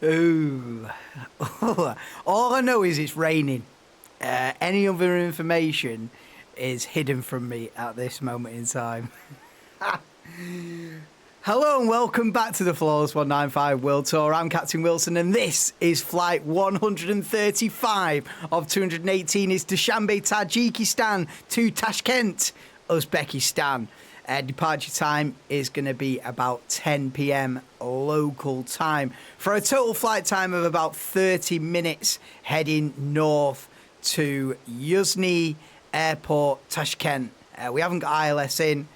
Ooh. All I know is it's raining. Any other information is hidden from me at this moment in time. Hello and welcome back to the Flawless 195 World Tour. I'm Captain Wilson and this is flight 135 of 218. It's Dushanbe, Tajikistan to Tashkent, Uzbekistan. Departure time is going to be about 10 p.m. local time for a total flight time of about 30 minutes heading north to UZBEKIStan Airport, Tashkent. We haven't got ILS in,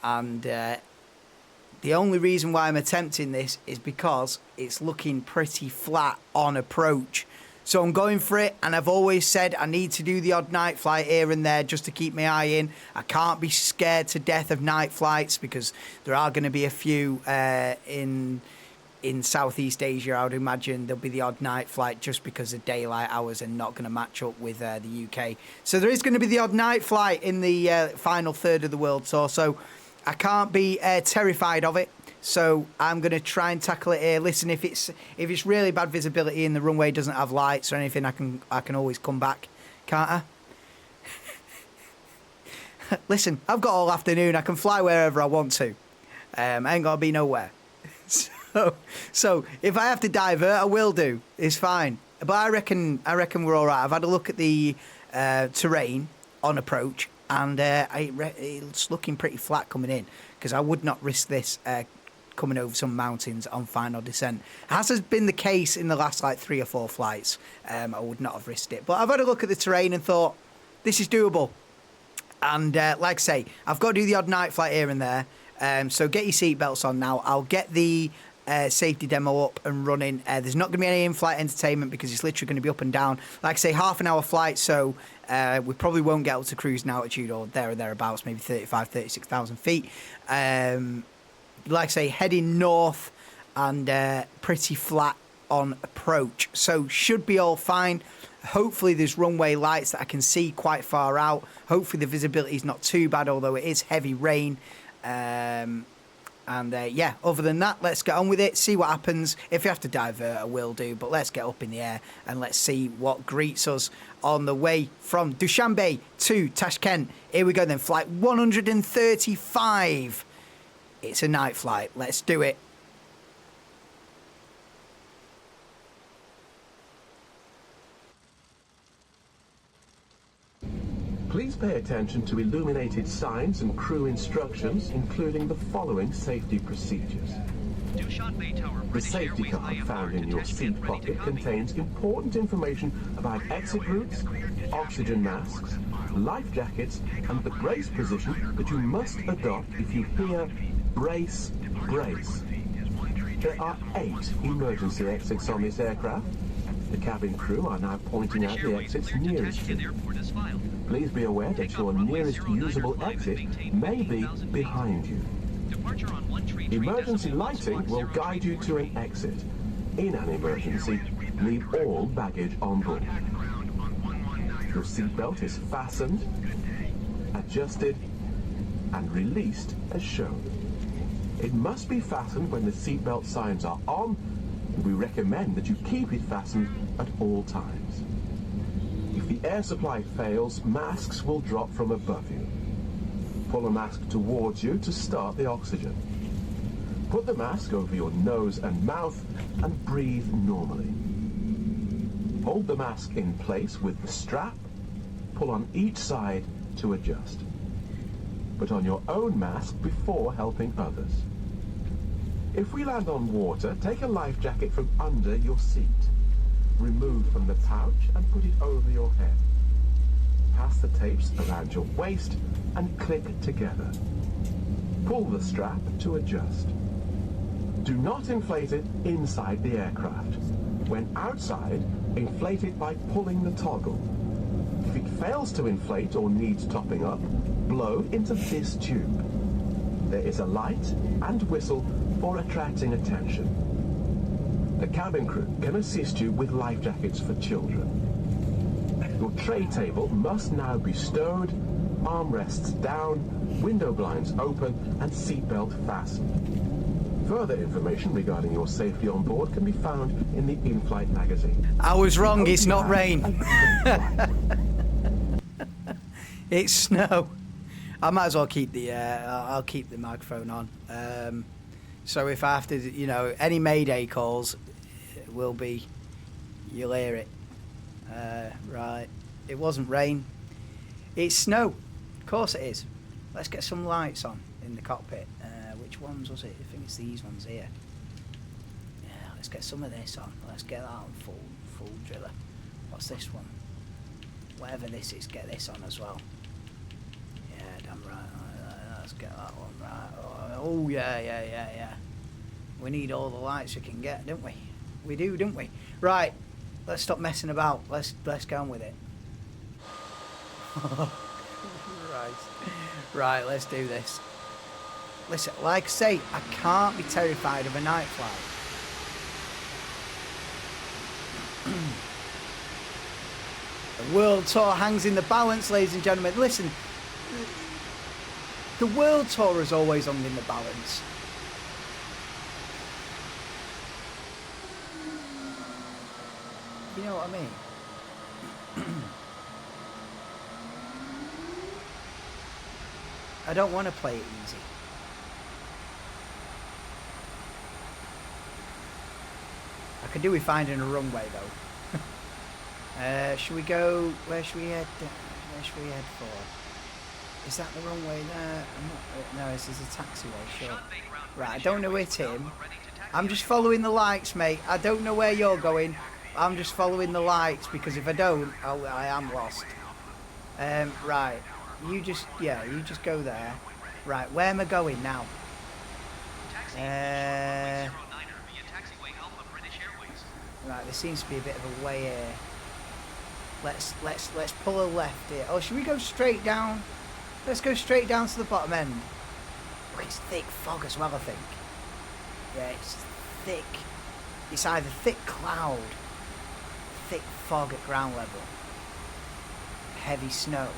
and the only reason why I'm attempting this is because it's looking pretty flat on approach. So I'm going for it, and I've always said I need to do the odd night flight here and there just to keep my eye in. I can't be scared to death of night flights because there are going to be a few in Southeast Asia. I would imagine there'll be the odd night flight just because the daylight hours are not going to match up with the UK. So there is going to be the odd night flight in the final third of the World Tour. So I can't be terrified of it. So I'm going to try and tackle it here. Listen, if it's really bad visibility and the runway doesn't have lights or anything, I can always come back, can't I? Listen, I've got all afternoon. I can fly wherever I want to. I ain't got to be nowhere. So if I have to divert, I will do. It's fine. But I reckon we're all right. I've had a look at the terrain on approach, and it's looking pretty flat coming in because I would not risk this coming over some mountains on final descent. As has been the case in the last like 3 or 4 flights, I would not have risked it. But I've had a look at the terrain and thought, this is doable. And like I say, I've got to do the odd night flight here and there. So get your seatbelts on now. I'll get the safety demo up and running. There's not going to be any in-flight entertainment because it's literally going to be up and down. Like I say, half an hour flight, so we probably won't get up to cruising altitude or there or thereabouts, maybe 36,000 feet. Like I say, heading north and pretty flat on approach. So should be all fine. Hopefully there's runway lights that I can see quite far out. Hopefully the visibility is not too bad, although it is heavy rain. Yeah, other than that, let's get on with it, see what happens. If you have to divert, I will do, but let's get up in the air and let's see what greets us on the way from Dushanbe to Tashkent. Here we go then, flight 135. It's a night flight. Let's do it. Please pay attention to illuminated signs and crew instructions, including the following safety procedures. The safety card found in your seat pocket contains important information about exit routes, oxygen masks, life jackets, and the brace position that you must adopt if you hear brace, brace. There are 8 emergency exits on this aircraft. The cabin crew are now pointing out the exits nearest you. Please be aware that your nearest usable exit may be behind you. Emergency lighting will guide you to an exit. In an emergency, leave all baggage on board. Your seatbelt is fastened, adjusted, and released as shown. It must be fastened when the seatbelt signs are on. We recommend that you keep it fastened at all times. If the air supply fails, masks will drop from above you. Pull a mask towards you to start the oxygen. Put the mask over your nose and mouth and breathe normally. Hold the mask in place with the strap. Pull on each side to adjust. Put on your own mask before helping others. If we land on water, take a life jacket from under your seat. Remove from the pouch and put it over your head. Pass the tapes around your waist and click together. Pull the strap to adjust. Do not inflate it inside the aircraft. When outside, inflate it by pulling the toggle. If it fails to inflate or needs topping up, blow into this tube. There is a light and whistle for attracting attention. The cabin crew can assist you with life jackets for children. Your tray table must now be stowed, armrests down, window blinds open, and seatbelt fastened. Further information regarding your safety on board can be found in the in-flight magazine. I was wrong, it's not rain. It's snow. I might as well keep the I'll keep the microphone on. So if I have to, you know, any Mayday calls, it will be, you'll hear it. Right, it wasn't rain. It's snow. Of course it is. Let's get some lights on in the cockpit. Which ones was it? I think it's these ones here. Yeah, let's get some of this on. Let's get that on full driller. What's this one? Whatever this is, get this on as well. Yeah, damn right. Let's get that one right. Oh yeah. We need all the lights we can get, don't we? We do, don't we? Right. Let's stop messing about. Let's get on with it. Right, let's do this. Listen, like I say, I can't be terrified of a night flight. The world tour hangs in the balance, ladies and gentlemen. Listen, the world tour has always hung in the balance. You know what I mean? I don't want to play it easy. I could do with finding a runway though. Should we go? Where should we head? Where should we head for? Is that the runway there? No, this is a taxiway. Sure. Right, I don't know it, him. I'm just following the lights, mate. I don't know where you're going. I'm just following the lights because if I don't, I am lost. Right. You just go there. Right, where am I going now? Right, there seems to be a bit of a way here. Let's pull a left here. Oh, should we go straight down? Let's go straight down to the bottom end. Look, it's thick fog as well, I think. Yeah, it's thick. It's either thick cloud, thick fog at ground level, heavy snow.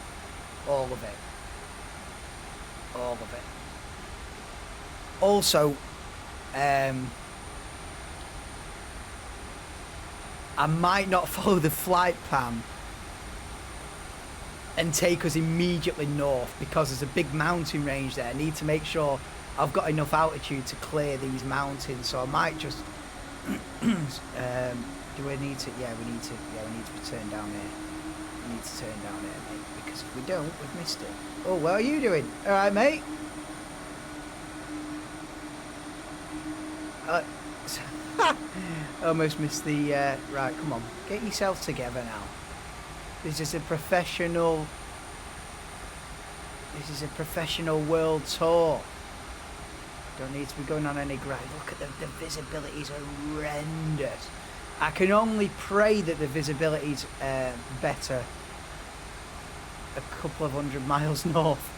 All of it. All of it. Also, I might not follow the flight plan and take us immediately north because there's a big mountain range there. I need to make sure I've got enough altitude to clear these mountains, so I might just do we need to? Yeah, we need to turn down here. We need to turn down here, mate, because if we don't, we've missed it. Oh, what are you doing? All right, mate. Almost missed the. Right, come on, get yourself together now. This is a professional. This is a professional world tour. Don't need to be going on any grind. Look at the visibility's horrendous. I can only pray that the visibility's better a couple of 100 miles north.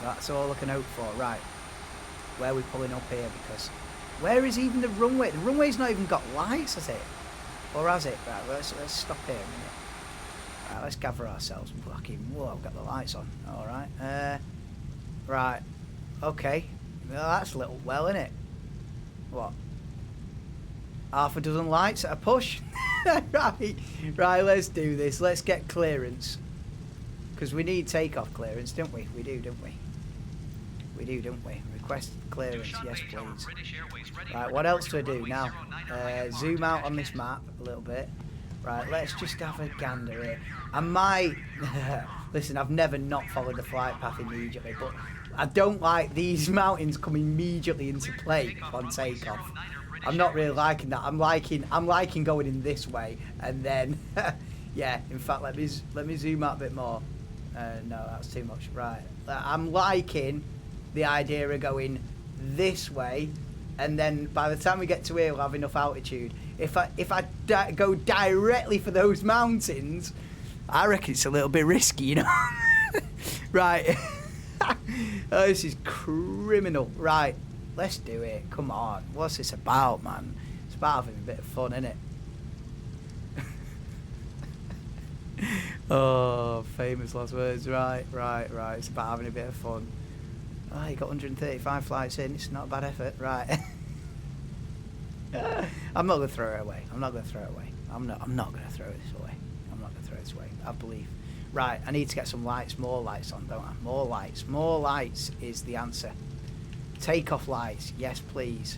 That's all I can hope for. Right, where are we pulling up here? Because where is even the runway? The runway's not even got lights, has it? Or has it? Right, let's stop here a minute. Right, let's gather ourselves. Fucking whoa, I've got the lights on. All right. Right. Okay. Well, that's a little well, isn't it? What? Half a dozen lights at a push. Right, let's do this. Let's get clearance. Because we need takeoff clearance, don't we? We do, don't we? We do, don't we? Request clearance, yes please. Right, what else do I do now? Zoom out on this map a little bit. Right, let's just have a gander here. I might... Listen, I've never not followed the flight path immediately, but I don't like these mountains come immediately into play on takeoff. I'm not really liking that. I'm liking going in this way, and then, yeah. In fact, let me zoom out a bit more. No, that's too much. Right, I'm liking the idea of going this way, and then by the time we get to here, we'll have enough altitude. If I go directly for those mountains, I reckon it's a little bit risky, you know. Right. Oh, this is criminal. Right. Let's do it. Come on. What's this about, man? It's about having a bit of fun, isn't it? Oh, famous last words. Right. It's about having a bit of fun. Oh, you got 135 flights in. It's not a bad effort. Right. I'm not going to throw it away. I'm not going to throw it away. I'm not going to throw this away. I'm not going to throw this away. I believe. Right, I need to get some lights, more lights on, don't I? More lights. More lights is the answer. Takeoff lights, yes please.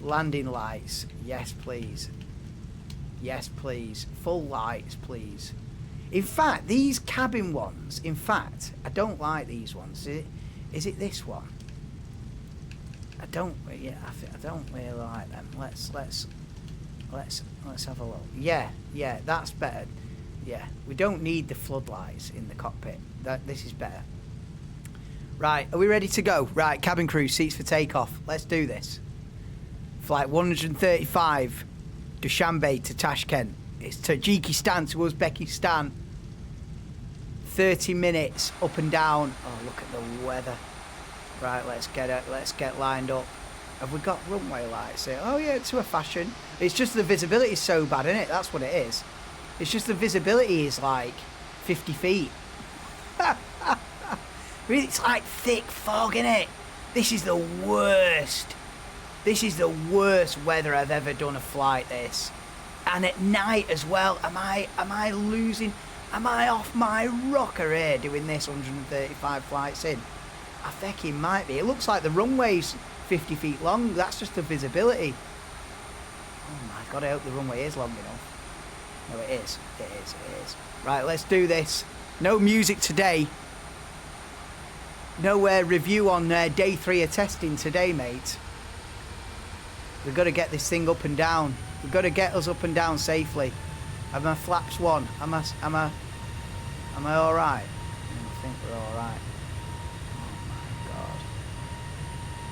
Landing lights, yes please. Yes please. Full lights, please. In fact, these cabin ones, in fact, I don't like these ones. Is it this one? I don't really like them. Let's have a look. Yeah, that's better. Yeah, we don't need the floodlights in the cockpit. This is better. Right, are we ready to go? Right, cabin crew, seats for takeoff. Let's do this. Flight 135, Dushanbe to Tashkent. It's Tajikistan to Uzbekistan. 30 minutes up and down. Oh, look at the weather. Right, let's get lined up. Have we got runway lights here? Oh yeah, to a fashion. It's just the visibility is so bad, isn't it? That's what it is. It's just the visibility is like 50 feet. It's like thick fog, innit? This is the worst. This is the worst weather I've ever done a flight this. And at night as well. Am I losing? Am I off my rocker here doing this 135 flights in? I think it might be. It looks like the runway's 50 feet long. That's just the visibility. Oh my God, I hope the runway is long enough. No, it is. It is. Right, let's do this. No music today. No review on day 3 of testing today, mate. We've got to get this thing up and down. We've got to get us up and down safely. Are my flaps on? Am I all right? I think we're all right. Oh my God.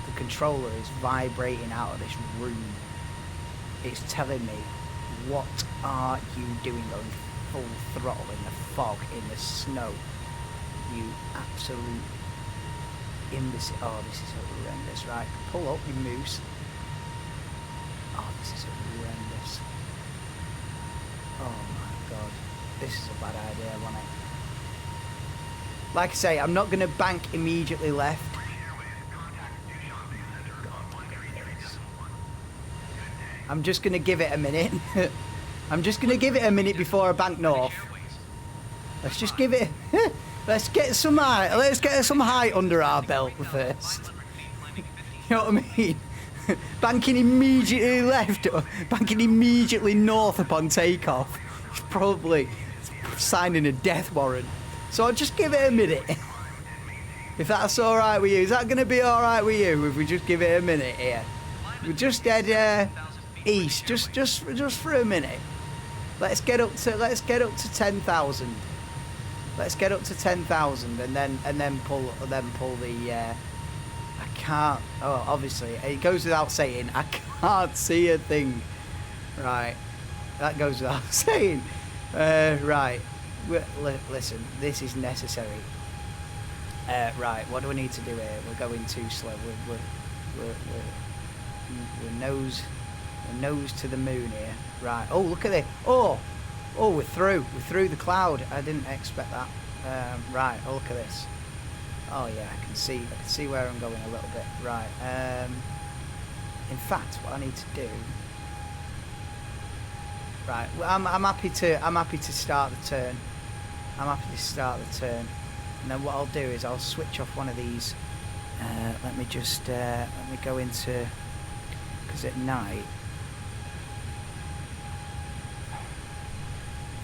The controller is vibrating out of this room. It's telling me, what are you doing going full throttle in the fog, in the snow? You absolute imbecile. Oh, this is horrendous. Right, pull up, you moose. Oh, this is horrendous. Oh my God. This is a bad idea, wasn't it? Like I say, I'm not going to bank immediately left. I'm just going to give it a minute. I'm just going to give it a minute before I bank north. Let's just give it... let's get some height under our belt first. You know what I mean? Banking immediately left, banking immediately north upon takeoff. It's probably signing a death warrant. So I'll just give it a minute. If that's all right with you. Is that going to be all right with you if we just give it a minute here? We just head east, just for a minute. Let's get up to 10,000. Let's get up to 10,000 and then pull the. I can't. Oh, obviously it goes without saying. I can't see a thing. Right, that goes without saying. Right. Listen, this is necessary. Right, what do we need to do here? We're going too slow. We're nose to the moon here. Right. Oh, look at it. Oh, we're through. We're through the cloud. I didn't expect that. Right. Oh, look at this. Oh yeah, I can see where I'm going a little bit. Right. In fact, what I need to do. Right. Well, I'm happy to start the turn. And then what I'll do is I'll switch off one of these. Let me go into, because at night,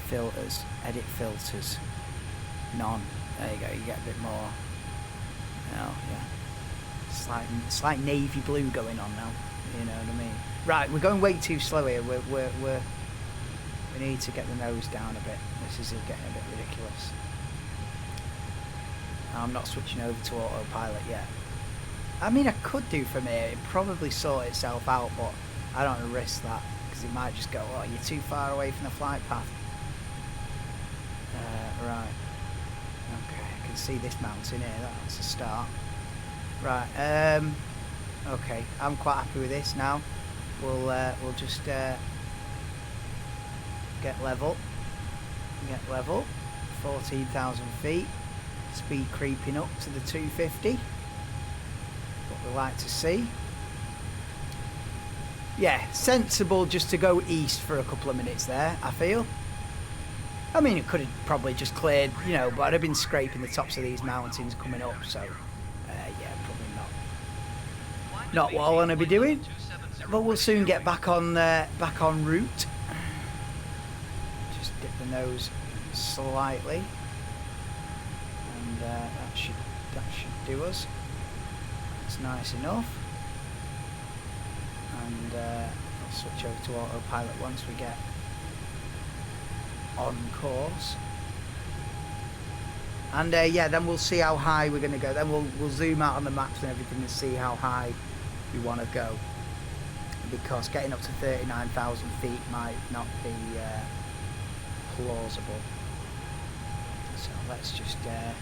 filters, edit filters, none. There you go. You get a bit more. Oh yeah. It's like navy blue going on now. You know what I mean? Right. We're going way too slow here. We need to get the nose down a bit. This is getting a bit ridiculous. I'm not switching over to autopilot yet. I mean, I could do from here. It probably sort itself out, but I don't want to risk that because it might just go, oh, you're too far away from the flight path. Right. Okay, I can see this mountain here. That's a start. Right. Okay, I'm quite happy with this now. We'll just get level. 14,000 feet. Speed creeping up to the 250. we like to see. Yeah, sensible just to go east for a couple of minutes there, I feel. I mean, it could have probably just cleared, you know, but I'd have been scraping the tops of these mountains coming up, so yeah, probably not what I want to be doing. But we'll soon get back on route. Just dip the nose slightly, and that should do us. It's nice enough. And I'll switch over to autopilot once we get on course. And yeah, then we'll see how high we're going to go. Then we'll zoom out on the maps and everything and see how high we want to go. Because getting up to 39,000 feet might not be plausible. So let's just head.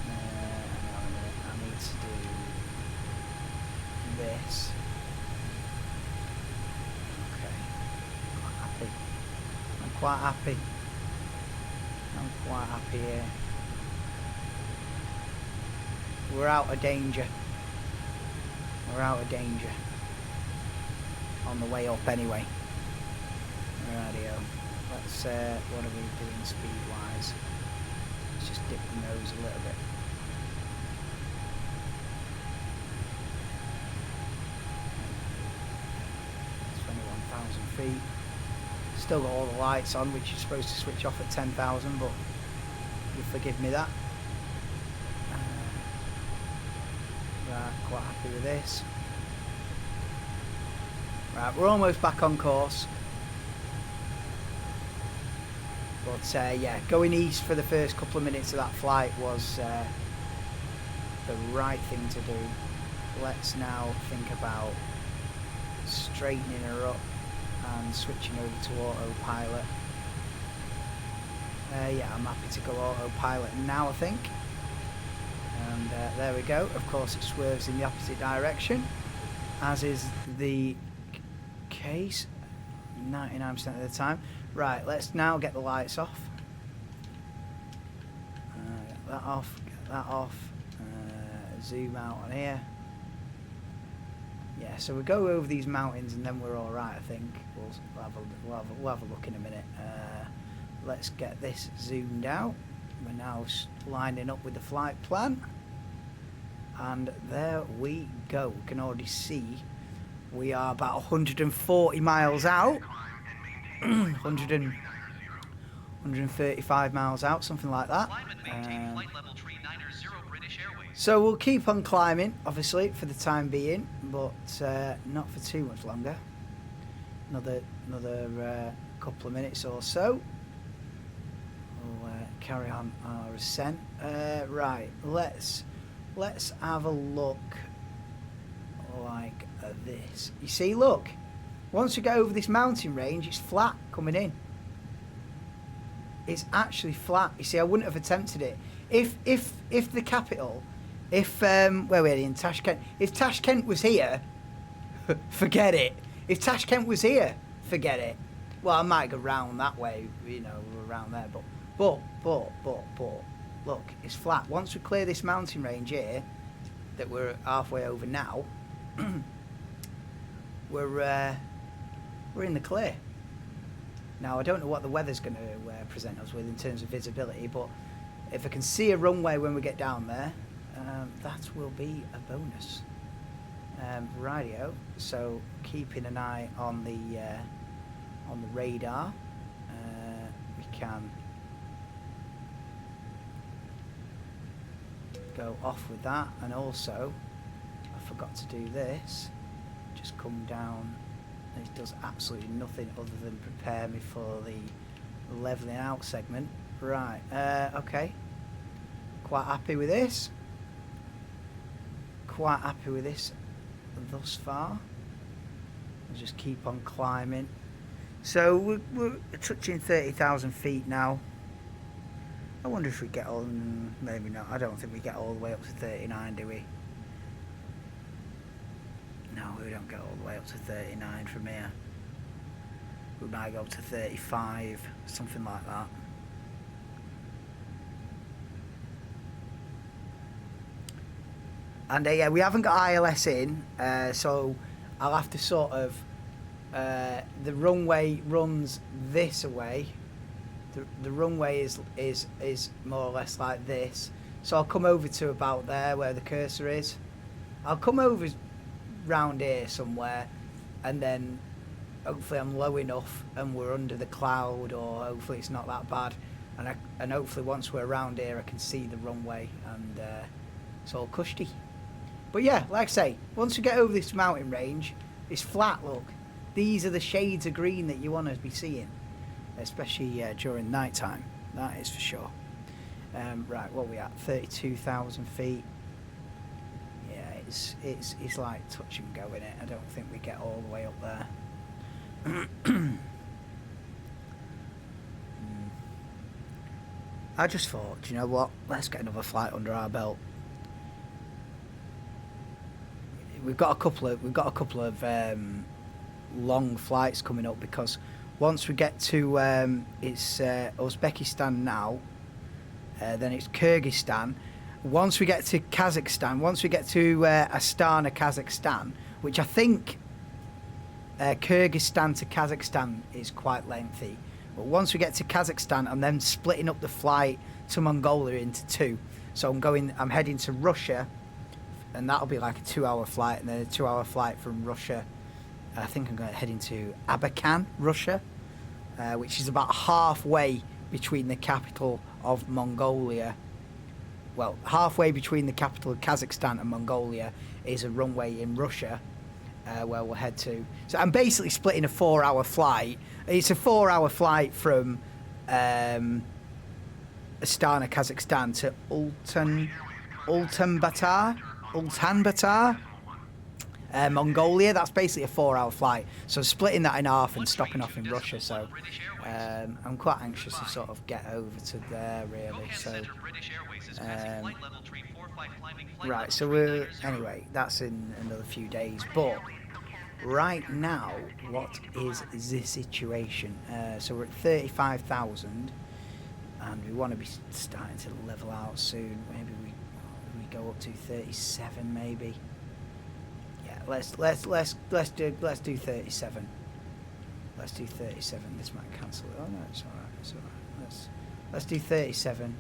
Hang on a minute, I need to do this. Okay, I'm quite happy here. We're out of danger. On the way up anyway. Radio. Let's what are we doing speed wise? Let's just dip the nose a little bit. 21,000 feet. Still got all the lights on, which you're supposed to switch off at 10,000, but you'll forgive me that. Right, quite happy with this. Right, we're almost back on course. But yeah, going east for the first couple of minutes of that flight was the right thing to do. Let's now think about straightening her up and switching over to autopilot. Yeah, I'm happy to go autopilot now, I think. And there we go. Of course, it swerves in the opposite direction, as is the case 99% of the time. Right, let's now get the lights off. Get that off, get that off. Zoom out on here. Yeah, so we go over these mountains and then we're all right, I think. We'll have a look in a minute. Let's get this zoomed out. We're now lining up with the flight plan. And there we go. We can already see we are about 140 miles out. 135 miles out, something like that. So we'll keep on climbing, obviously, for the time being, but not for too much longer. Another couple of minutes or so. We'll carry on our ascent. Right, let's have a look like this. You see, look, once we get over this mountain range, it's flat coming in. It's actually flat. You see, I wouldn't have attempted it if the capital, where we're in Tashkent. If Tashkent was here, forget it. If Tashkent was here, forget it. Well, I might go round that way, you know, around there, but look, it's flat. Once we clear this mountain range here, that we're halfway over now, we're in the clear. Now, I don't know what the weather's going to present us with in terms of visibility, but if I can see a runway when we get down there, that will be a bonus. Radio. So keeping an eye on the radar, we can go off with that, and also I forgot to do this. Just come down. It does absolutely nothing other than prepare me for the leveling out segment. Right, okay. Quite happy with this. Quite happy with this thus far. We'll just keep on climbing. So we're touching 30,000 feet now. I wonder if we get on, maybe not. I don't think we get all the way up to 39, do we? No, we don't get all the way up to 39 from here. We might go up to 35, something like that. And yeah, we haven't got ILS in, so I'll have to sort of, the runway runs this way. The runway is more or less like this. So I'll come over to about there where the cursor is. I'll come over round here somewhere, and then hopefully I'm low enough and we're under the cloud, or hopefully it's not that bad, and hopefully once we're around here I can see the runway, and it's all cushy. But yeah, like I say, once we get over this mountain range, it's flat. Look, these are the shades of green that you want to be seeing, especially during night time. That is for sure. Right, what are we at? 32,000 feet. Yeah, it's like touch and go in it. I don't think we get all the way up there. I just thought, do you know what? Let's get another flight under our belt. We've got a couple of long flights coming up, because once we get to it's Uzbekistan now, then it's Kyrgyzstan. Once we get to Kazakhstan, once we get to Astana, Kazakhstan, which I think Kyrgyzstan to Kazakhstan is quite lengthy. But once we get to Kazakhstan, I'm then splitting up the flight to Mongolia into two. So I'm heading to Russia, and that'll be like a 2-hour flight, and then a 2-hour flight from Russia. I think I'm heading to Abakan, Russia, which is about halfway between the capital of Mongolia. Well, halfway between the capital of Kazakhstan and Mongolia is a runway in Russia, where we'll head to. So I'm basically splitting a 4-hour flight. It's a 4-hour flight from Astana, Kazakhstan to Ulaanbaatar, Mongolia. That's basically a 4-hour flight. So splitting that in half and stopping off in Russia. So I'm quite anxious to sort of get over to there, really. So right. So anyway, that's in another few days. But right now, what is the situation? So we're at 35,000, and we want to be starting to level out soon. Maybe we go up to 37, maybe. Yeah, let's do 37. Let's do 37. This might cancel it. Oh no, it's all right. It's all right. Let's do 37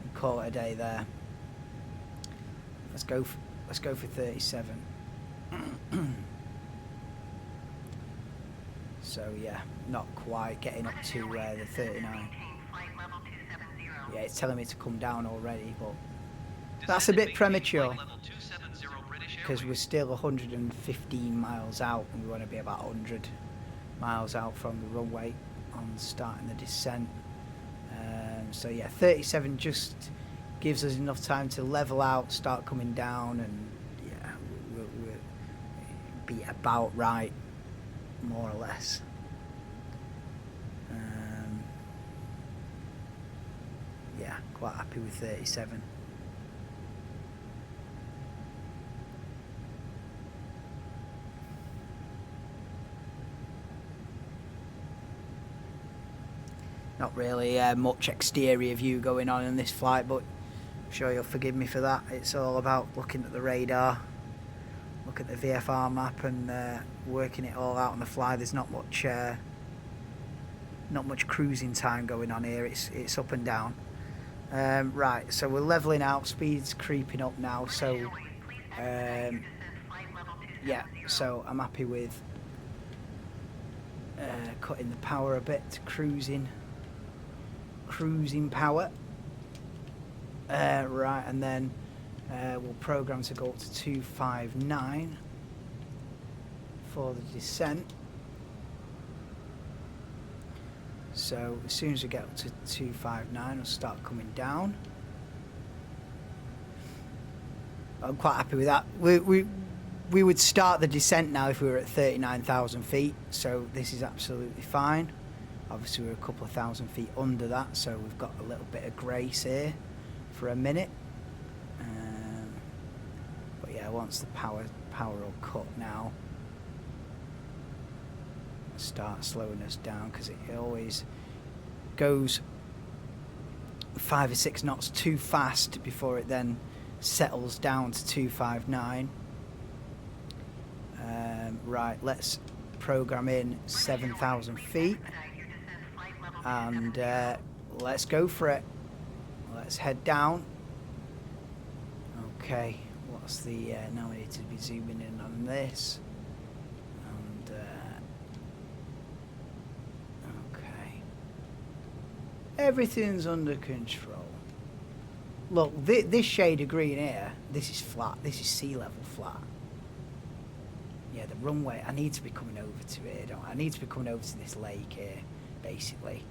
and call it a day there. Let's go for 37. So yeah, not quite getting up to the 39. Yeah, it's telling me to come down already, but that's a bit premature, because we're still 115 miles out, and we want to be about 100 miles out from the runway on starting the descent. So yeah, 37 just gives us enough time to level out, start coming down, and yeah, we'll be about right, more or less. Yeah, quite happy with 37. Not really much exterior view going on in this flight, but I'm sure you'll forgive me for that. It's all about looking at the radar, look at the VFR map, and working it all out on the fly. There's not much cruising time going on here. It's up and down. Right, so we're leveling out. Speed's creeping up now. So yeah, so I'm happy with cutting the power a bit to cruising power. Right, and then we'll program to go up to 259 for the descent. So as soon as we get up to 259, we'll start coming down. I'm quite happy with that. We would start the descent now if we were at 39,000 feet, so this is absolutely fine. Obviously we're a couple of thousand feet under that, so we've got a little bit of grace here for a minute. But yeah, once the power will cut now, start slowing us down, because it always goes 5 or 6 knots too fast before it then settles down to 259. Right, let's program in 7,000 feet and let's go for it. Let's head down. Okay, what's the now we need to be zooming in on this, and okay, everything's under control. Look, this shade of green here, this is flat, this is sea level flat. Yeah, the runway, I need to be coming over to here, don't I? I need to be coming over to this lake here, basically.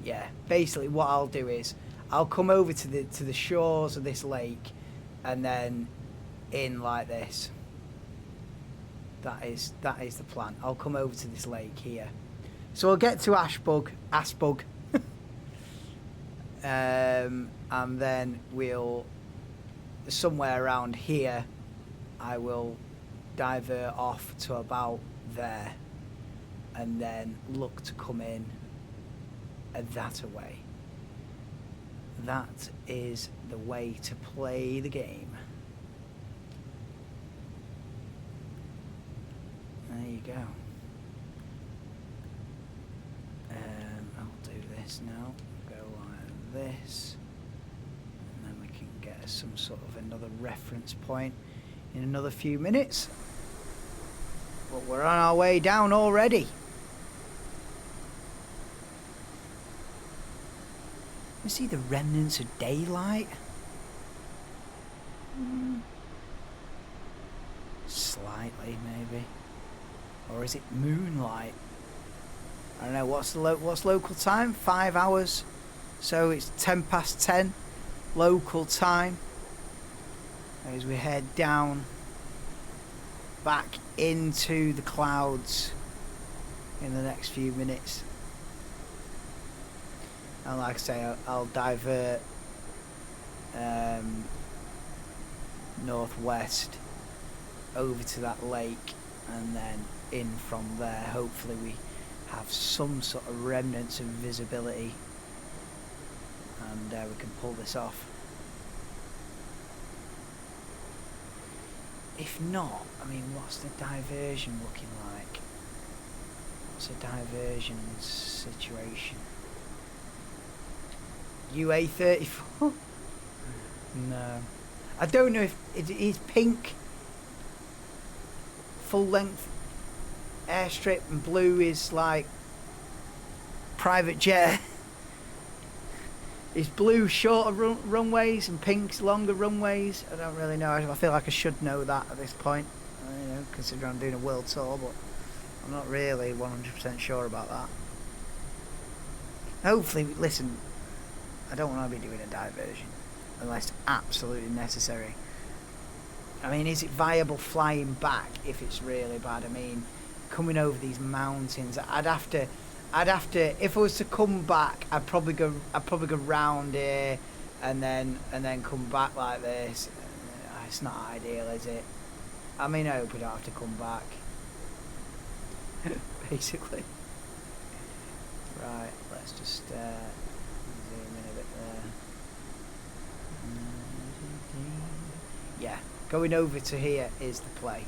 Yeah, basically what I'll do is I'll come over to the shores of this lake and then in like this. That is the plan. I'll come over to this lake here. So I'll get to Asbug, and then we'll, somewhere around here, I will divert off to about there and then look to come in that away. That is the way to play the game. There you go. I'll do this now. Go like this. And then we can get some sort of another reference point in another few minutes. But we're on our way down already. You see the remnants of daylight? Slightly, maybe. Or is it moonlight? I don't know. What's local time? 5 hours. So it's 10 past 10 local time. As we head down back into the clouds in the next few minutes. And like I say, I'll divert northwest over to that lake and then in from there. Hopefully we have some sort of remnants of visibility and we can pull this off. If not, I mean, what's the diversion looking like? What's the diversion situation? UA34? No. I don't know if it is pink full length airstrip and blue is like private jet. Is blue shorter runways and pink's longer runways? I don't really know. I feel like I should know that at this point. You know, considering I'm doing a world tour, but I'm not really 100% sure about that. Hopefully, listen, I don't want to be doing a diversion unless absolutely necessary. I mean, is it viable flying back if it's really bad? I mean, coming over these mountains, I'd have to, if I was to come back, I'd probably go round here and then come back like this. It's not ideal, is it? I mean, I hope we don't have to come back. Basically. Right, let's just zoom in a bit there. Yeah, going over to here is the play.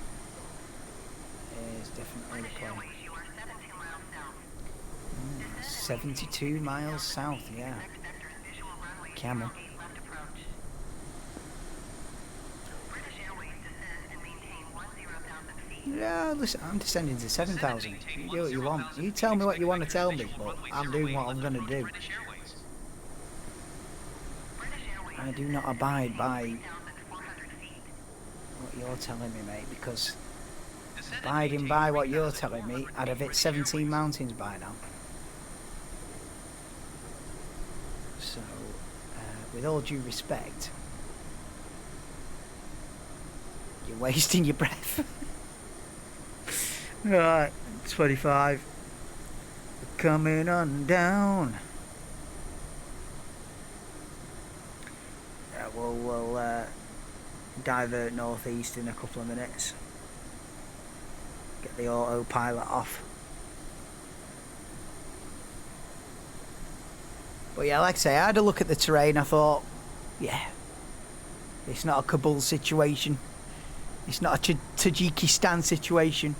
Is definitely the play. 72 miles south, yeah. Camel. Yeah, listen, I'm descending to 7,000. You do what you want. You tell me what you want to tell me, but I'm doing what I'm going to do. I do not abide by what you're telling me, mate, because abiding by what you're telling me, I'd have hit 17 mountains by now. So, with all due respect, you're wasting your breath. Right, 25. We're coming on down. Yeah, we'll divert northeast in a couple of minutes. Get the autopilot off. But yeah, like I say, I had a look at the terrain. I thought, yeah, It's not a Kabul situation. It's not a Tajikistan situation.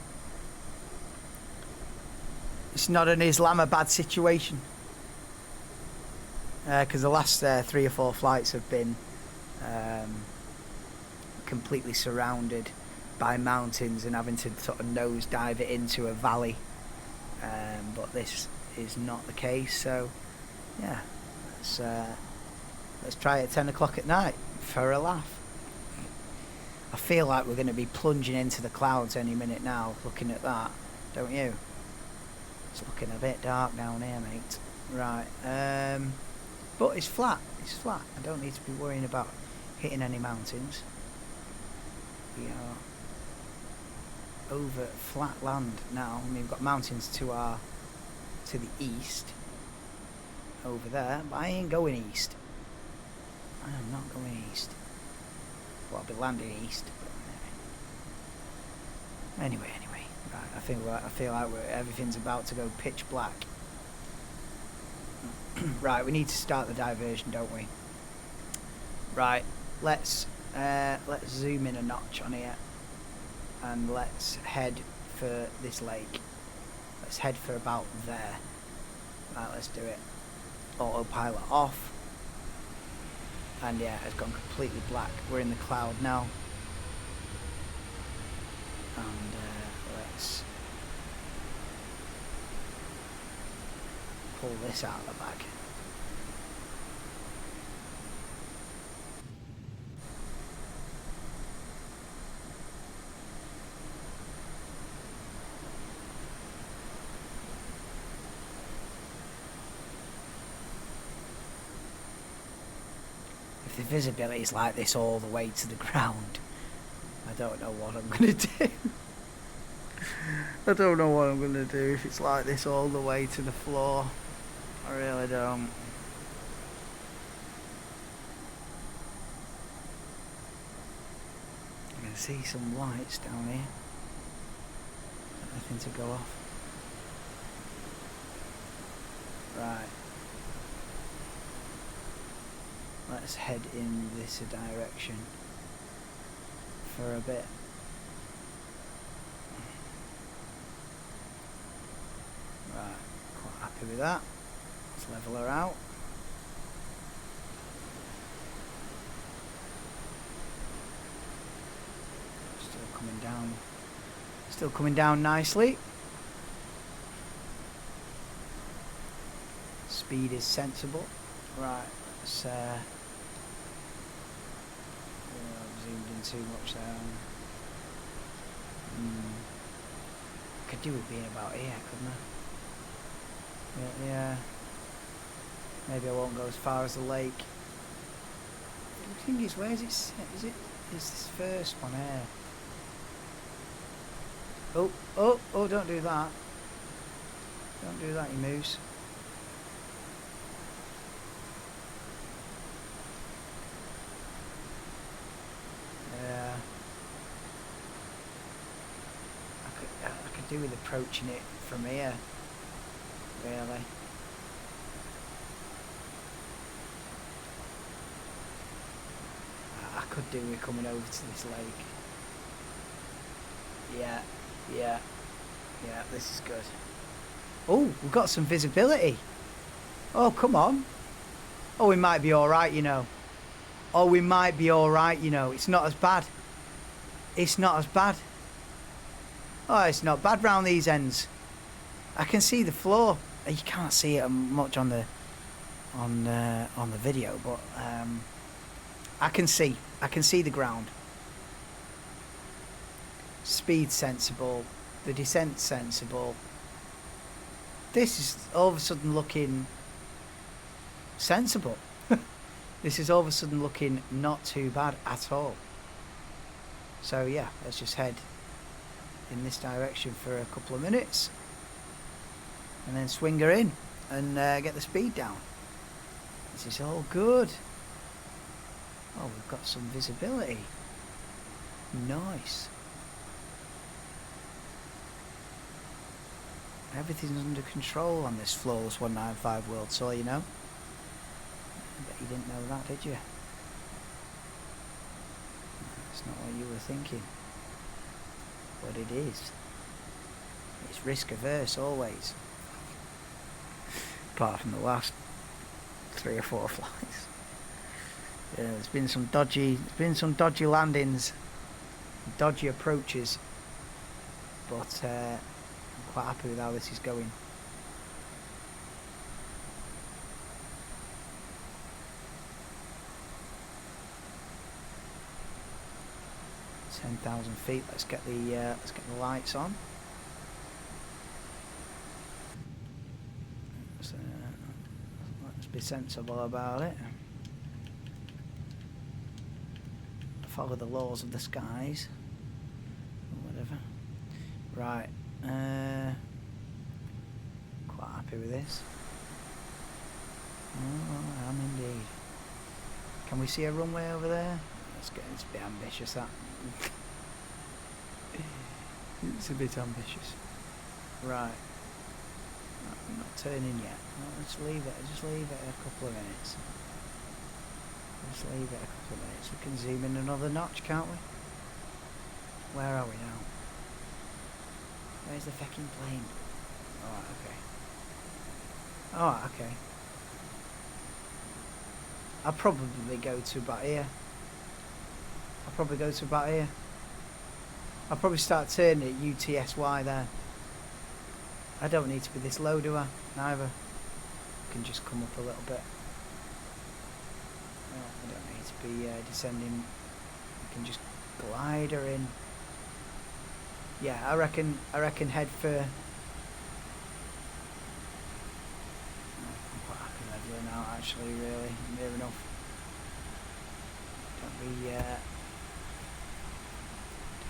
It's not an Islamabad situation. Because the last 3 or 4 flights have been completely surrounded by mountains and having to sort of nose dive it into a valley. But this is not the case, so yeah, let's try it at 10 o'clock at night for a laugh. I feel like we're going to be plunging into the clouds any minute now, looking at that, don't you? It's looking a bit dark down here, mate. Right, but it's flat. It's flat. I don't need to be worrying about hitting any mountains. We are over flat land now. I mean, we've got mountains to the east over there, but I ain't going east. I am not going east. Well, I'll be landing east. But anyway, right. I feel like everything's about to go pitch black. Right, we need to start the diversion, don't we? Right, let's zoom in a notch on here, and let's head for this lake. Let's head for about there. Right, let's do it. Autopilot off. And yeah, it's gone completely black. We're in the cloud now. And let's pull this out of the bag. If the visibility is like this all the way to the ground, I don't know what I'm going to do. I don't know what I'm going to do if it's like this all the way to the floor. I really don't. I can see some lights down here. Nothing to go off. Right. Let's head in this direction for a bit. Right, quite happy with that. Let's level her out. Still coming down nicely. Speed is sensible. Right, let's I've zoomed in too much there. I could do with being about here, couldn't I? Yeah. Maybe I won't go as far as the lake. The thing is, where's it set? Is this first one here? Oh, don't do that. Don't do that, you moose. Yeah. I could do with approaching it from here, really. I could do with coming over to this lake. Yeah, this is good. Oh, we've got some visibility. Oh, come on. Oh, we might be alright, you know. It's not as bad. It's not as bad. Oh, it's not bad round these ends. I can see the floor. You can't see it much on the video, but I can see the ground. Speed sensible, the descent sensible. This is all of a sudden looking sensible. This is all of a sudden looking not too bad at all. So yeah, let's just head in this direction for a couple of minutes and then swing her in and get the speed down. This is all good. Oh, we've got some visibility. Nice. Everything's under control on this Flawless 195 World Tour, you know. I bet you didn't know that, did you? It's not what you were thinking. But it is. It's risk averse always. Apart from the last 3 or 4 flights. Yeah, there's been some dodgy landings, dodgy approaches, but I'm quite happy with how this is going. $10,000 feet. Let's get the lights on. Let's be sensible about it. Follow the laws of the skies, or whatever. Right. Quite happy with this. Oh, I am indeed. Can we see a runway over there? It's a bit ambitious, that. It's a bit ambitious. Right. I'm not turning yet. No, let's leave it. Just leave it a couple of minutes. Just leave it a couple of minutes. We can zoom in another notch, can't we? Where are we now? Where's the fucking plane? Alright, okay. Alright, okay. I'll probably go to about here. I'll probably start turning at UTSY there. I don't need to be this low, do I? Neither. I can just come up a little bit. I don't need to be descending. I can just glide her in. Yeah, I reckon head for. I'm quite happy leveling out actually. Really, near enough. Don't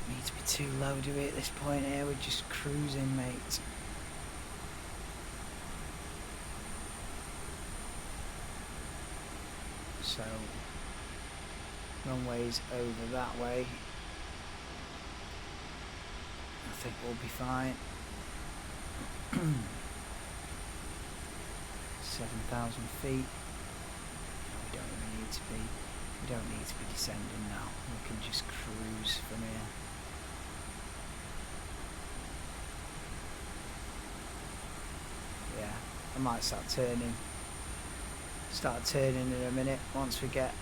need to be too low, do we? At this point here, we're just cruising, mate. So, runway's over that way. I think we'll be fine. 7,000 feet. No, we don't even need to be. We don't need to be descending now. We can just cruise from here. Yeah, I might start turning in a minute. Once we get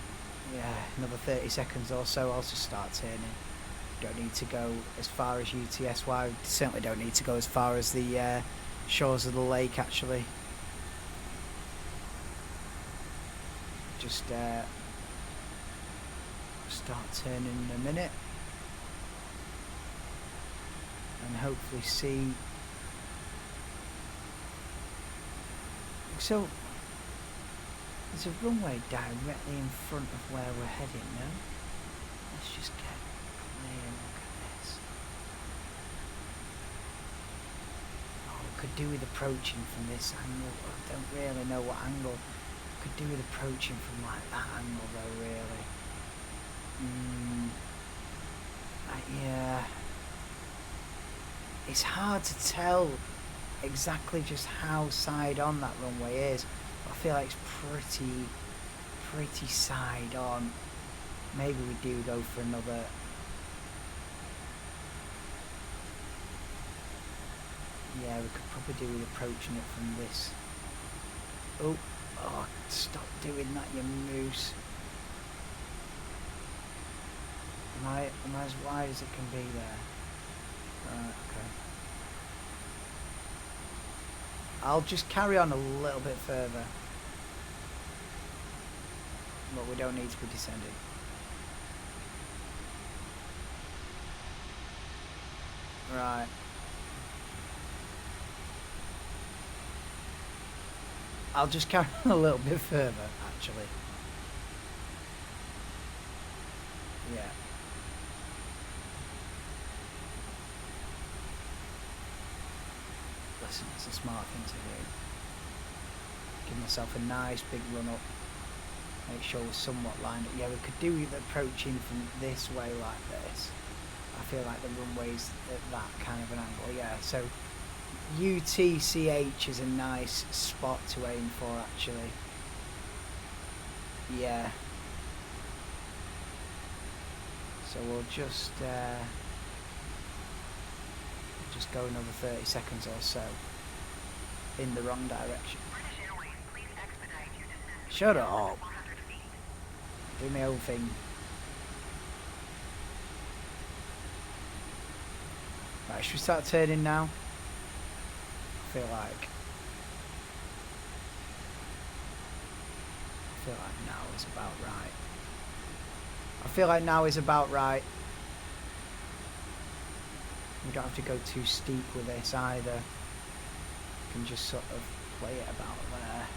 another 30 seconds or so, I'll just start turning. Don't need to go as far as UTSY. Certainly don't need to go as far as the shores of the lake actually. Just start turning in a minute and hopefully see. So there's a runway directly in front of where we're heading now. Let's just get a clear look at this. Oh, we could do with approaching from this angle. I don't really know what angle. Could do with approaching from like that angle though, really. Yeah. It's hard to tell exactly just how side on that runway is. I feel like it's pretty side on. Maybe we do go for another. Yeah, we could probably do with approaching it from this. Oh, stop doing that, you moose. Am I as wide as it can be there? Right, okay. I'll just carry on a little bit further. But we don't need to be descending. Right. I'll just carry on a little bit further, actually. Yeah. Listen, it's a smart thing to do. Give myself a nice big run up. Make sure we're somewhat lined up. Yeah, we could do with approaching from this way like this. I feel like the runway's at that kind of an angle. Yeah, so UTCH is a nice spot to aim for, actually. Yeah. So we'll just go another 30 seconds or so in the wrong direction. Shut up. Do my own thing. Right, should we start turning now? I feel like now is about right. I feel like now is about right. We don't have to go too steep with this either. We can just sort of play it about there.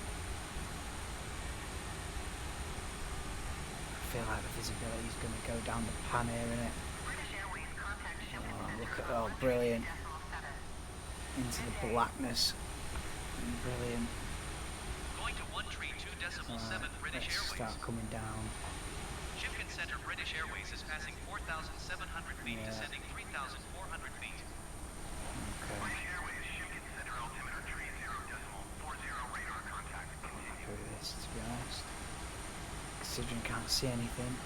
I feel like the visibility is going to go down the pan here, innit? Oh, look at, oh, brilliant. Into the blackness. Brilliant. Going to 132.7 British Let's Airways. start coming down. Shipkin Center British Airways is passing 4,700 feet, Yeah. descending 3,400 feet. Okay. Happy with this, to be honest. Considering I can't see anything.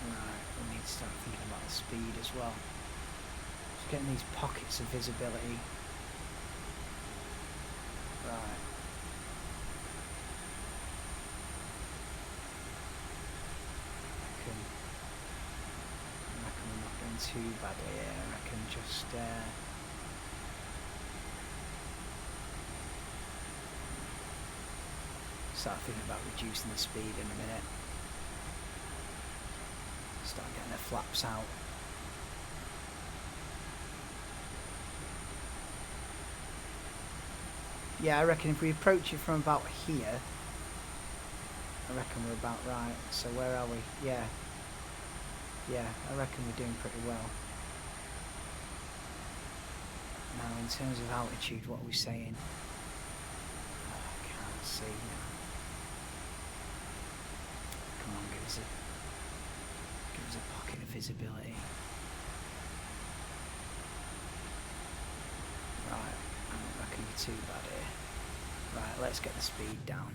Right, we need to start thinking about the speed as well. Just getting these pockets of visibility. Right. I reckon we're not doing too badly here. I reckon just start thinking about reducing the speed in a minute. Start getting the flaps out. Yeah, I reckon if we approach it from about here, I reckon we're about right. So where are we? Yeah. Yeah, I reckon we're doing pretty well. Now, in terms of altitude, what are we saying? Oh, I can't see now. Come on, give us a pocket of visibility. Right, I don't reckon we're too bad here. Right, let's get the speed down.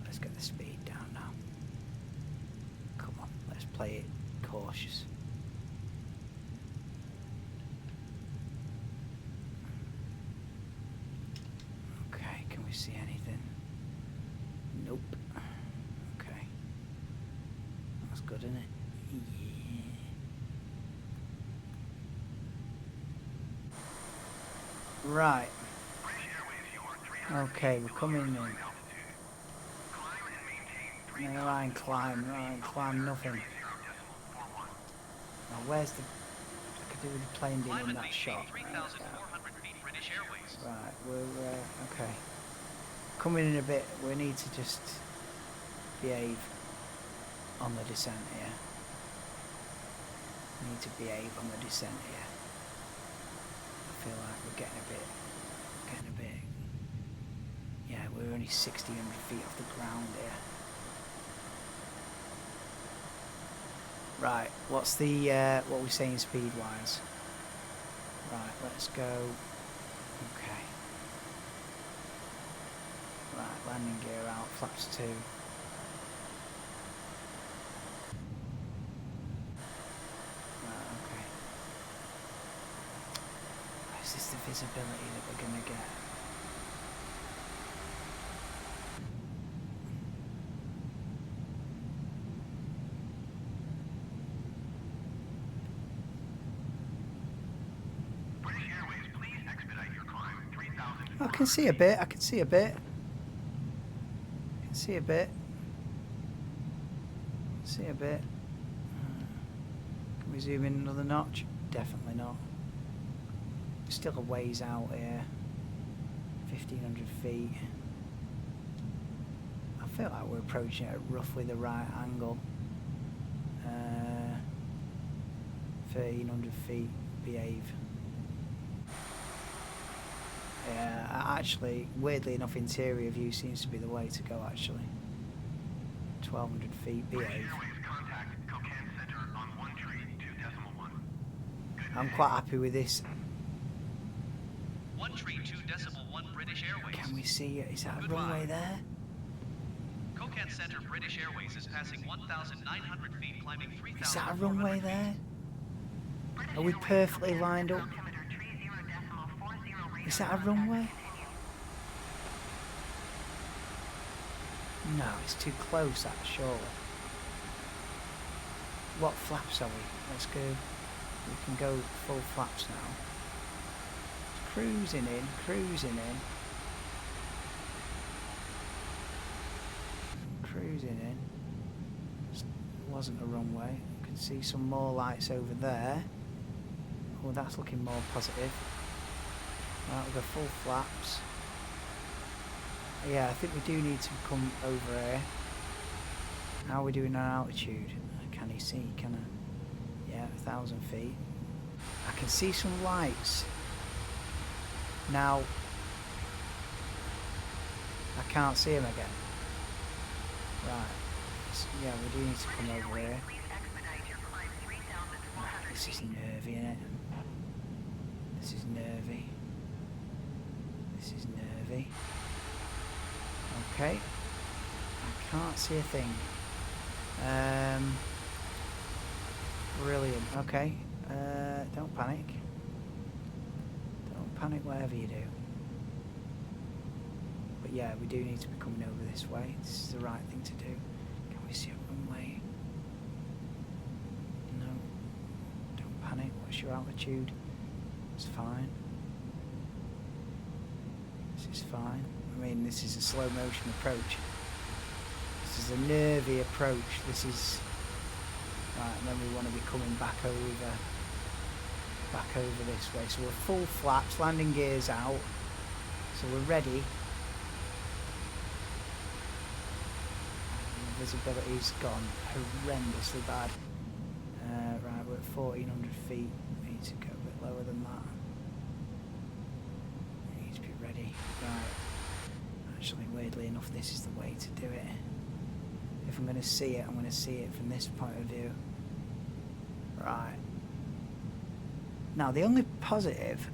Let's get the speed down now. Come on, let's play it cautious. Okay, can we see anything? Nope. Okay. That's good, isn't it? Yeah. Right. Okay, we're coming in. No line climb, nothing. Now where's the... I could do with the plane being in that shot. Right, we're... okay. Coming in a bit, we need to just behave on the descent here. We need to behave on the descent here. I feel like we're getting a bit... Yeah, we're only 1,600 feet off the ground here. Right, what's the what are we saying speed wise? Right, let's go. Okay. Right, landing gear out, flaps 2. Right, okay. Is this the visibility that we're gonna get? I can see a bit, I can see a bit. See a bit. Can we zoom in another notch? Definitely not. Still a ways out here. 1,500 feet. I feel like we're approaching it at roughly the right angle. 1,300 feet, behave. Yeah, actually, weirdly enough, interior view seems to be the way to go, actually. 1,200 feet, behave. I'm quite happy with this. 132.1 British Airways. Can we see it? Is that a Goodbye. runway there? Kokan Center British Airways is passing 1,900 feet, climbing 3,000. Is that a runway there? Are we perfectly lined up? Is that a runway? No, it's too close, that, surely. What flaps are we? Let's go. We can go full flaps now. Cruising in, cruising in. Cruising in. Wasn't a runway. You can see some more lights over there. Oh, that's looking more positive. Right, we'll go full flaps. Yeah, I think we do need to come over here. How are we doing on altitude? Can you see? Can I? Yeah, 1,000 feet. I can see some lights. Now, I can't see them again. Right. Yeah, we do need to come over here. This is nervy, isn't it? This is nervy. This is nervy. Okay. I can't see a thing. Brilliant. Okay. Don't panic. Don't panic whatever you do. But yeah, we do need to be coming over this way. This is the right thing to do. Can we see a runway? No. Don't panic. What's your altitude? It's fine. This is fine. I mean, this is a slow motion approach. This is a nervy approach. This is... Right, and then we want to be coming back over this way. So we're full flaps, landing gears out. So we're ready. And the visibility's gone horrendously bad. Right, we're at 1,400 feet. We need to go a bit lower than that. We need to be ready. Right. Actually, weirdly enough, this is the way to do it. If I'm going to see it, I'm going to see it from this point of view. Right. Now, the only positive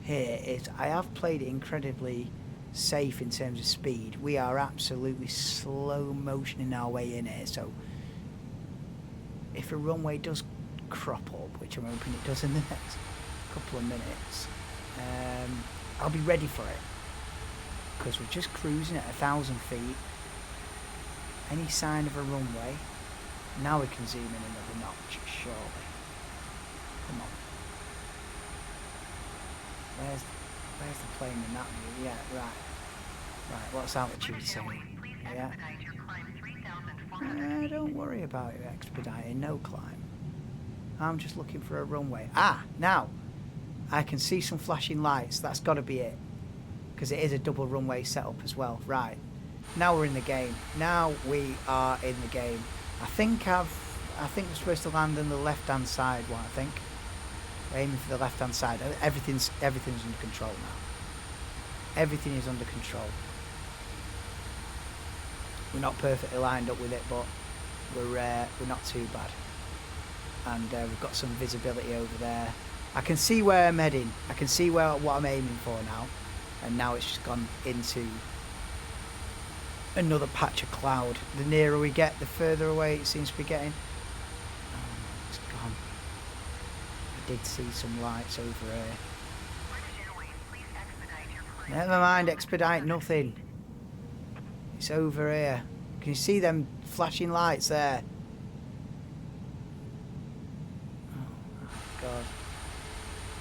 here is I have played it incredibly safe in terms of speed. We are absolutely slow motioning our way in here, so if a runway does crop up, which I'm hoping it does in the next couple of minutes, I'll be ready for it, because we're just cruising at 1,000 feet. Any sign of a runway, now we can zoom in another notch, surely. Come on. Where's the plane in that view? Yeah, right. Right, what's altitude saying? Yeah. Don't worry about it expediting, no climb. I'm just looking for a runway. Ah, now I can see some flashing lights. That's got to be it, because it is a double runway setup as well. Right. Now we're in the game. Now we are in the game. I think we're supposed to land on the left-hand side one, I think. We're aiming for the left-hand side. Everything's under control now. Everything is under control. We're not perfectly lined up with it, but we're not too bad. And we've got some visibility over there. I can see where I'm heading. I can see what I'm aiming for now. And now it's just gone into another patch of cloud. The nearer we get, the further away it seems to be getting. Oh, it's gone. I did see some lights over here. Never mind, expedite nothing. It's over here. Can you see them flashing lights there? Oh my god.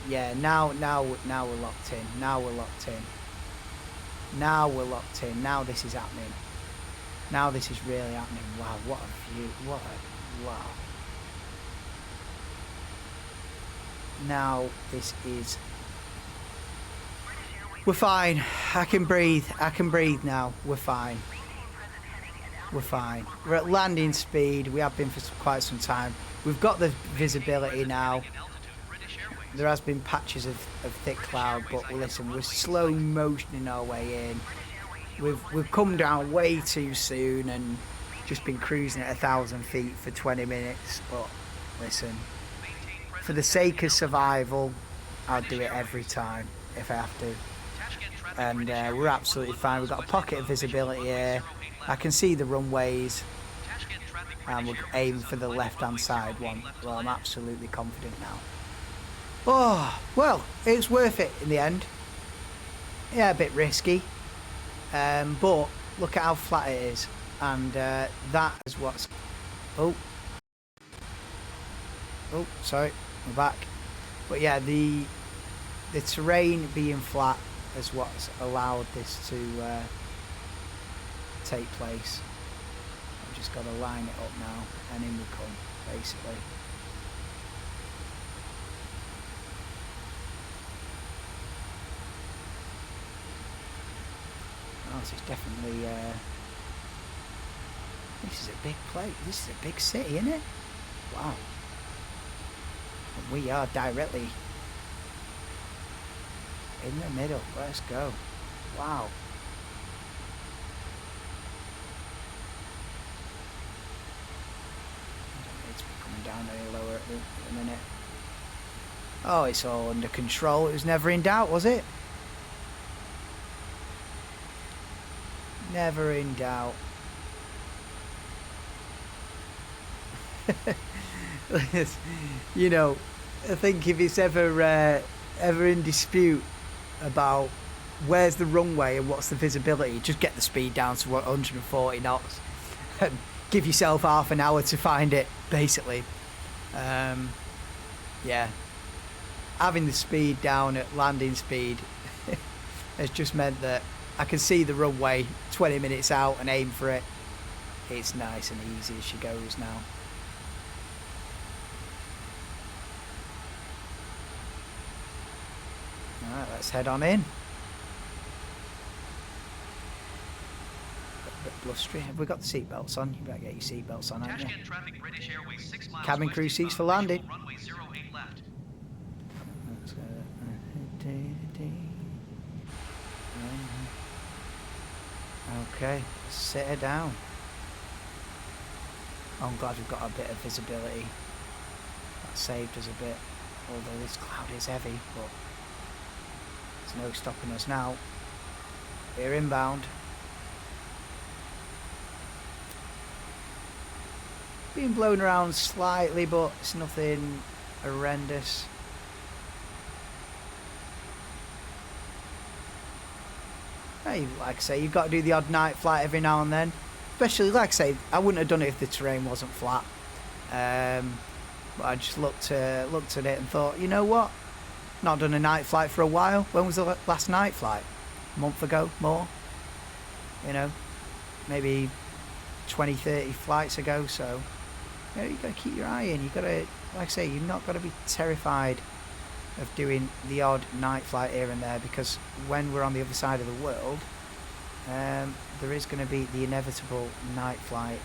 Yeah, now we're locked in. Now we're locked in. Now we're locked in. Now this is happening. Now this is really happening. Wow, what a view. Wow. Now this is... We're fine. I can breathe. I can breathe now. We're fine. We're fine. We're at landing speed. We have been for quite some time. We've got the visibility now. There has been patches of thick cloud, but listen, we're slow motioning our way in. We've come down way too soon and just been cruising at 1,000 feet for 20 minutes. But listen, for the sake of survival, I'll do it every time. if I have to. Tashkent traffic, And British Airways, we're absolutely 11 fine. We've got a miles pocket of west inbound, visibility runway here. 08 I left. can see the runways, Tashkent traffic, and British we'll Airways aim is for on the final left-hand runway side 08 one. left to Well, I'm land. absolutely confident now. Oh, well, it's worth it in the end. Yeah, a bit risky, but look at how flat it is, and that is what's... Oh, sorry, we're back. But yeah, the terrain being flat is what's allowed this to take place. I've just got to line it up now, and in we come, basically. Oh, this is definitely... this is a big place. This is a big city, isn't it? Wow. And we are directly in the middle. Let's go. Wow. I don't need to be coming down any lower at the minute. Oh, it's all under control. It was never in doubt, was it? Never in doubt. You know, I think if it's ever in dispute about where's the runway and what's the visibility, just get the speed down to 140 knots and give yourself half an hour to find it, basically. Yeah, having the speed down at landing speed has just meant that I can see the runway 20 minutes out and aim for it. It's nice and easy as she goes now. Alright, let's head on in. A bit blustery. Have we got the seatbelts on? You better get your seatbelts on, haven't you? Tashkent traffic, British Airways 6 miles Cabin west crew seats for inbound, landing. runway 08 left. Let's go. Okay, sit her down. Oh, I'm glad we've got a bit of visibility. That saved us a bit. Although this cloud is heavy, but there's no stopping us now. We're inbound. Being blown around slightly, but it's nothing horrendous. Hey, like I say, you've got to do the odd night flight every now and then. Especially, like I say, I wouldn't have done it if the terrain wasn't flat. But I just looked at it and thought, you know what? Not done a night flight for a while. When was the last night flight? A month ago? More? You know, maybe 20, 30 flights ago. So, you know, you've got to keep your eye in. You've got to, like I say, you've not got to be terrified of doing the odd night flight here and there, because when we're on the other side of the world, there is going to be the inevitable night flight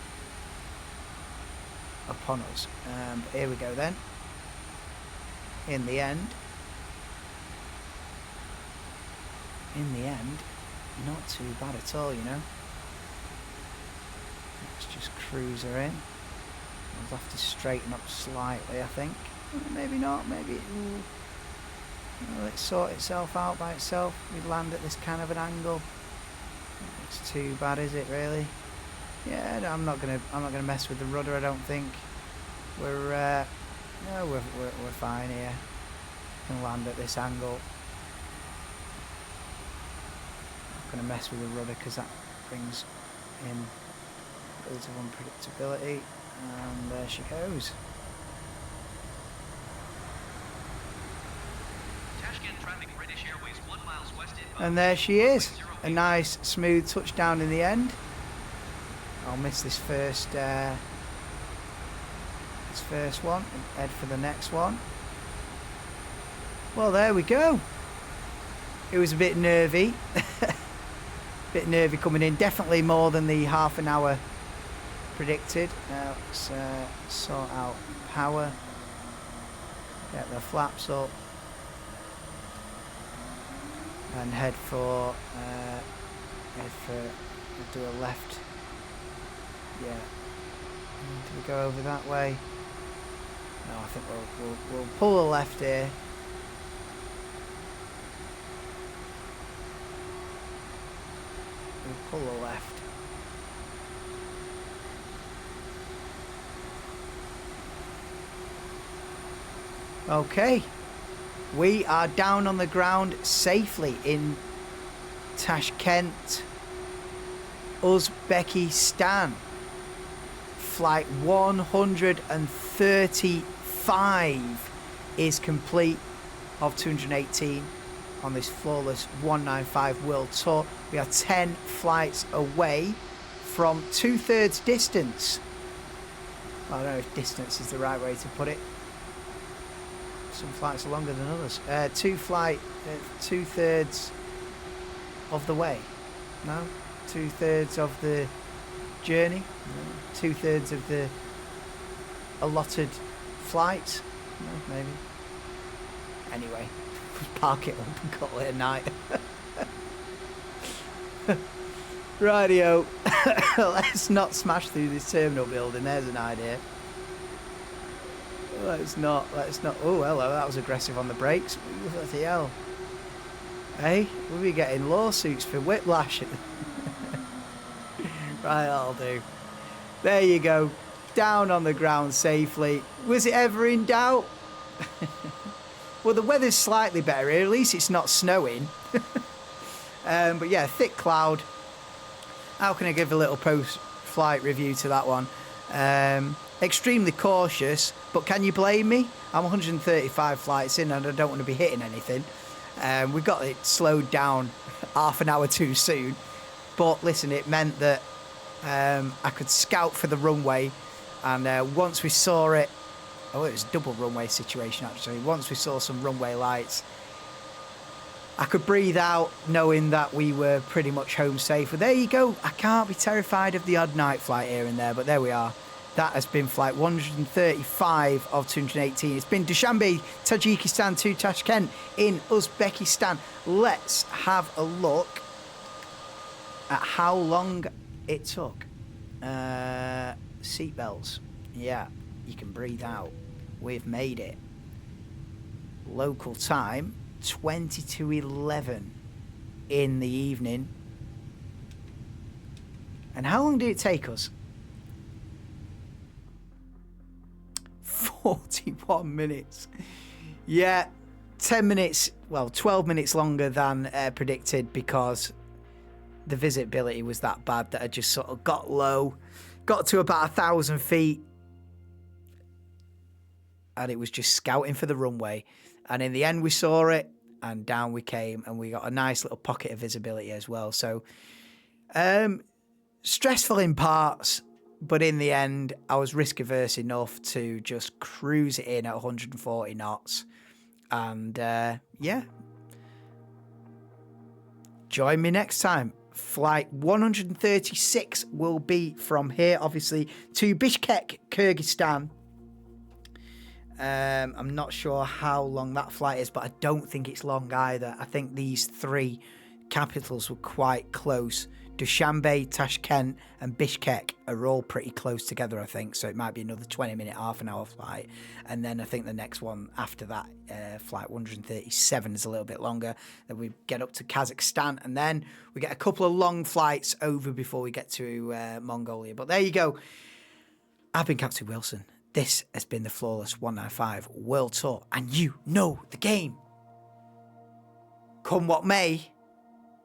upon us. But here we go then. In the end, not too bad at all, you know. Let's just cruise her in. We'll have to straighten up slightly, I think. Maybe not, maybe it'll sort itself out by itself. We land at this kind of an angle. It's too bad, is it really? Yeah, no, I'm not gonna mess with the rudder. I don't think. We're fine here. Can land at this angle. Not gonna mess with the rudder because that brings in loads of unpredictability. And there she goes. Tashkent traffic, British Airways 1 miles west inbound. And there she is. A nice smooth touchdown in the end. I'll miss this first one and head for the next one. Well, there we go. It was a bit nervy. Bit nervy coming in. Definitely more than the half an hour predicted. Now let's sort out power. Get the flaps up. And head for we'll do a left. Yeah. Do we go over that way? No, I think we'll pull a left here. We'll pull a left. Okay. We are down on the ground safely in Tashkent, Uzbekistan. Flight 135 is complete of 218 on this flawless 195 World Tour. We are 10 flights away from 2/3 distance. I don't know if distance is the right way to put it. Some flights are longer than others. 2/3 of the way. No? 2/3 of the journey. No. 2/3 of the allotted flights. No, maybe. Anyway, park it up and call it a night. Rightio. Let's not smash through this terminal building. There's an idea. Let's not. Oh, hello, that was aggressive on the brakes. Bloody hell. Hey, we'll be getting lawsuits for whiplash. Right, that'll do. There you go. Down on the ground safely. Was it ever in doubt? Well, the weather's slightly better here. At least it's not snowing. But yeah, thick cloud. How can I give a little post-flight review to that one? Extremely cautious, but can you blame me? I'm 135 flights in and I don't want to be hitting anything. We got it slowed down half an hour too soon. But listen, it meant that I could scout for the runway. And once we saw it, oh, it was a double runway situation actually. Once we saw some runway lights, I could breathe out knowing that we were pretty much home safe. But there you go. I can't be terrified of the odd night flight here and there, but there we are. That has been flight 135 of 218. It's been Dushanbe, Tajikistan to Tashkent in Uzbekistan. Let's have a look at how long it took. Seatbelts. Yeah, you can breathe out. We've made it. Local time, 20 to 11 in the evening. And how long did it take us? 41 minutes. Yeah, 10 minutes, well, 12 minutes longer than predicted because the visibility was that bad that I just sort of got low, got to about 1,000 feet, and it was just scouting for the runway. And in the end, we saw it, and down we came, and we got a nice little pocket of visibility as well. So, stressful in parts, but in the end, I was risk-averse enough to just cruise it in at 140 knots. And, yeah. Join me next time. Flight 136 will be from here, obviously, to Bishkek, Kyrgyzstan. I'm not sure how long that flight is, but I don't think it's long either. I think these three capitals were quite close. Dushanbe, Tashkent and Bishkek are all pretty close together, I think. So it might be another 20-minute, half an hour flight. And then I think the next one after that, flight 137 is a little bit longer. Then we get up to Kazakhstan and then we get a couple of long flights over before we get to Mongolia. But there you go. I've been Captain Wilson. This has been the Flawless 195 World Tour. And you know the game. Come what may.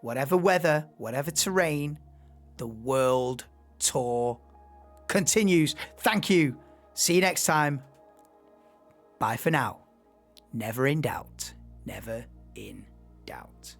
Whatever weather, whatever terrain, the World Tour continues. Thank you. See you next time. Bye for now. Never in doubt. Never in doubt.